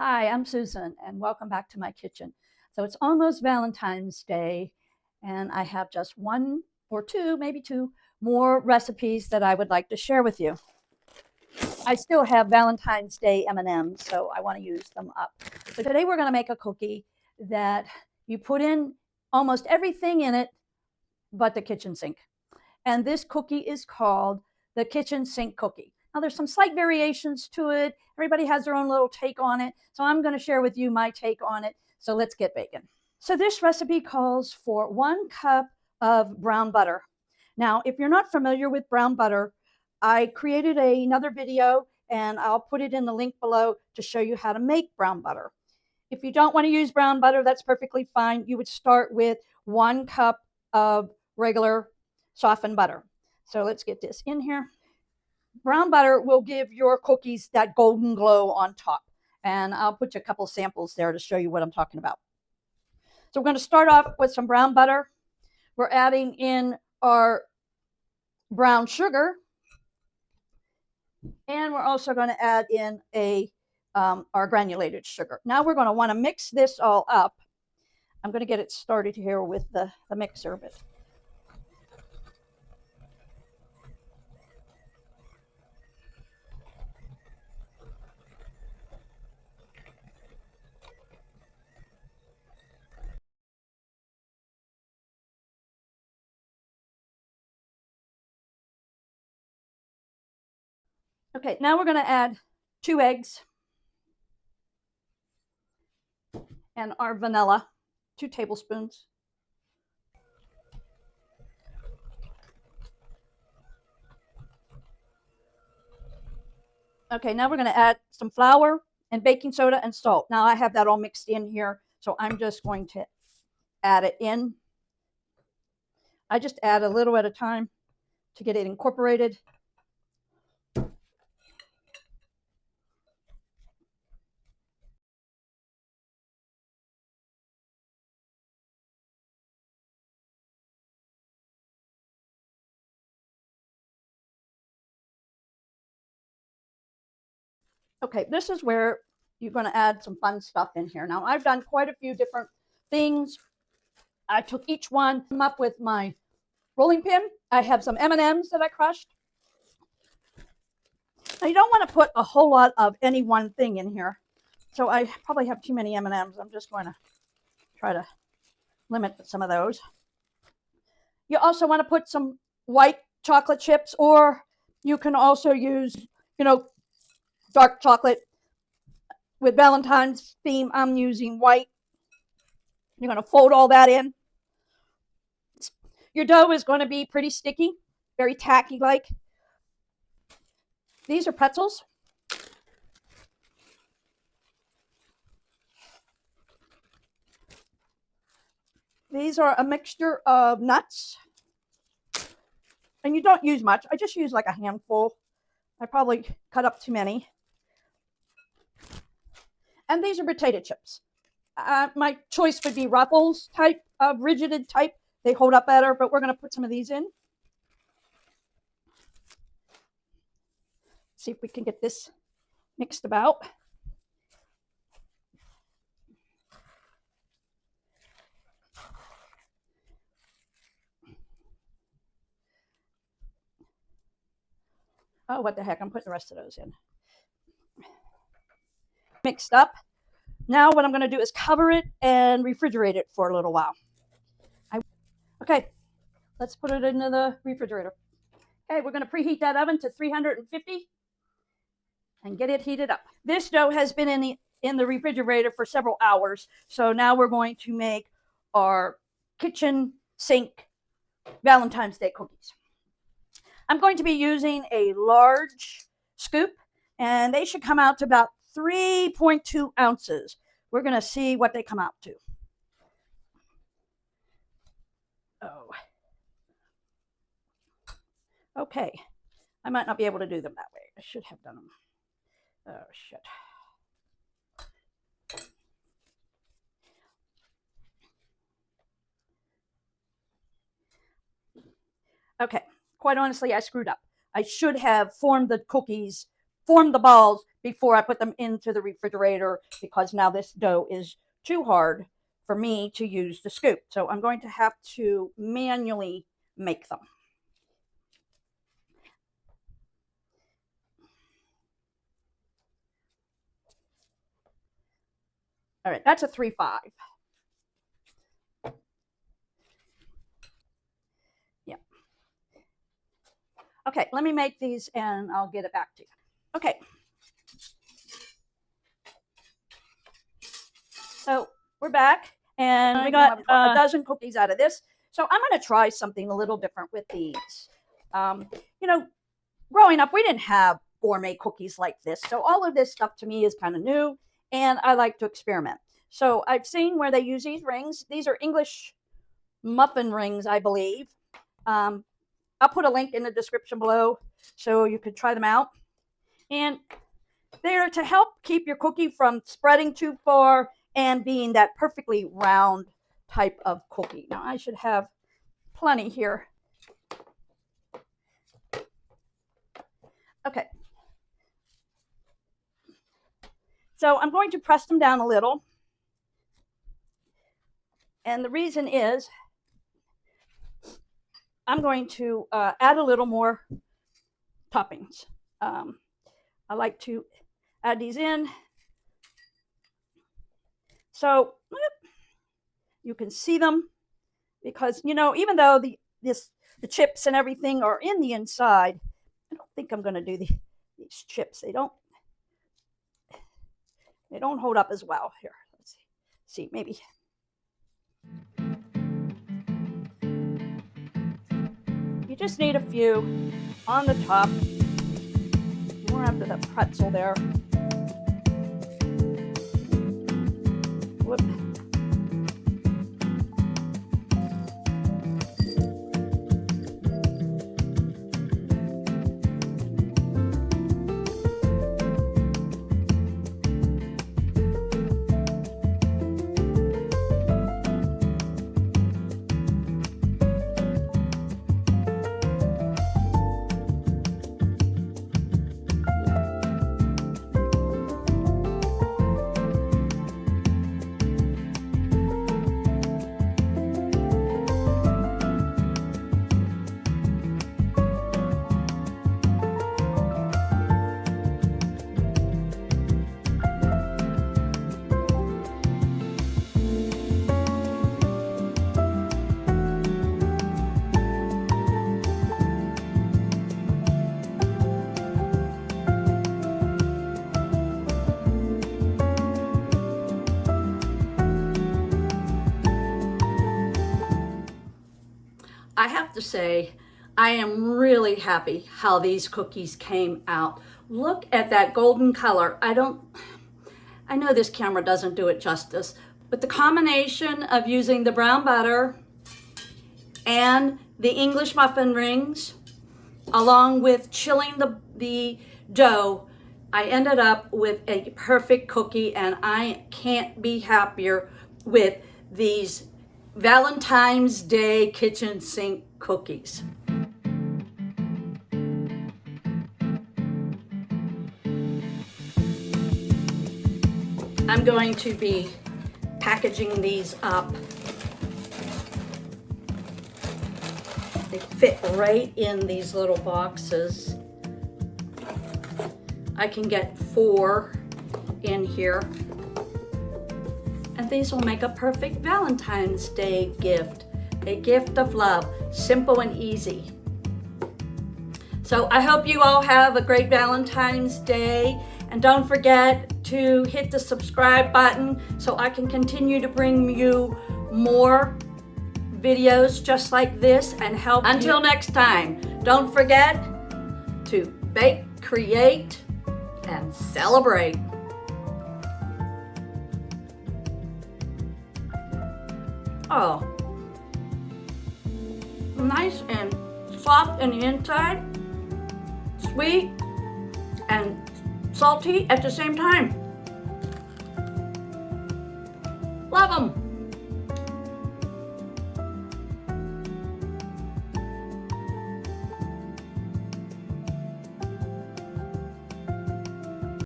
Hi, I'm Susan, and welcome back to my kitchen. So it's almost Valentine's Day, and I have just one or two, maybe two more recipes that I would like to share with you. I still have Valentine's Day M&Ms, so I want to use them up. So today we're going to make a cookie that you put in almost everything in it but the kitchen sink. And this cookie is called the kitchen sink cookie. Now there's some slight variations to it. Everybody has their own little take on it. So I'm going to share with you my take on it. So let's get baking. So this recipe calls for 1 cup of brown butter. Now, if you're not familiar with brown butter, I created another video and I'll put it in the link below to show you how to make brown butter. If you don't want to use brown butter, that's perfectly fine. You would start with 1 cup of regular softened butter. So let's get this in here. Brown butter will give your cookies that golden glow on top. And I'll put you a couple samples there to show you what I'm talking about. So we're going to start off with some brown butter. We're adding in our brown sugar. And we're also going to add in our granulated sugar. Now we're going to want to mix this all up. I'm going to get it started here with the mixer, but okay, now we're going to add 2 eggs and our vanilla, 2 tablespoons. Okay, now we're going to add some flour and baking soda and salt. Now I have that all mixed in here, so I'm just going to add it in. I just add a little at a time to get it incorporated. Okay, this is where you're going to add some fun stuff in here. Now I've done quite a few different things. I took each one, come up with my rolling pin. I have some M&Ms that I crushed. Now you don't want to put a whole lot of any one thing in here. So I probably have too many M&Ms. I'm just going to try to limit some of those. You also want to put some white chocolate chips, or you can also use, dark chocolate. With Valentine's theme, I'm using white. You're going to fold all that in. Your dough is going to be pretty sticky, very tacky like. These are pretzels. These are a mixture of nuts. And you don't use much. I just use like a handful. I probably cut up too many. And these are potato chips. My choice would be Ruffles type, rigided type. They hold up better, but we're going to put some of these in. See if we can get this mixed about. Oh, what the heck, I'm putting the rest of those in. Mixed up. Now what I'm going to do is cover it and refrigerate it for a little while. Okay, let's put it into the refrigerator. Okay, we're going to preheat that oven to 350 and get it heated up. This dough has been in the refrigerator for several hours, so now we're going to make our kitchen sink Valentine's Day cookies. I'm going to be using a large scoop, and they should come out to about 3.2 ounces. We're going to see what they come out to. Oh. Okay. I might not be able to do them that way. I should have done them. Oh, shit. Okay. Quite honestly, I screwed up. I should have formed the cookies form the balls before I put them into the refrigerator, because now this dough is too hard for me to use the scoop. So I'm going to have to manually make them. All right, that's a 3-5. Yeah. Okay, let me make these and I'll get it back to you. Okay. So we're back and we got a dozen cookies out of this. So I'm going to try something a little different with these. You know, growing up, we didn't have gourmet cookies like this. So all of this stuff to me is kind of new and I like to experiment. So I've seen where they use these rings. These are English muffin rings, I believe. I'll put a link in the description below so you could try them out. And they're to help keep your cookie from spreading too far and being that perfectly round type of cookie. Now I should have plenty here. Okay. So I'm going to press them down a little. And the reason is I'm going to add a little more toppings. I like to add these in. So you can see them because, you know, even though the chips and everything are in the inside, I don't think I'm going to do these chips. They don't hold up as well. Here, let's see, maybe. You just need a few on the top. More after the pretzel there. Whoop. I have to say, I am really happy how these cookies came out. Look at that golden color. I know this camera doesn't do it justice, but the combination of using the brown butter and the English muffin rings, along with chilling the dough, I ended up with a perfect cookie, and I can't be happier with these Valentine's Day kitchen sink cookies. I'm going to be packaging these up. They fit right in these little boxes. I can get 4 in here. And these will make a perfect Valentine's Day gift. A gift of love, simple and easy. So I hope you all have a great Valentine's Day. And don't forget to hit the subscribe button so I can continue to bring you more videos just like this and help. Until next time, don't forget to bake, create, and celebrate. Oh, nice and soft on the inside, sweet and salty at the same time. Love them.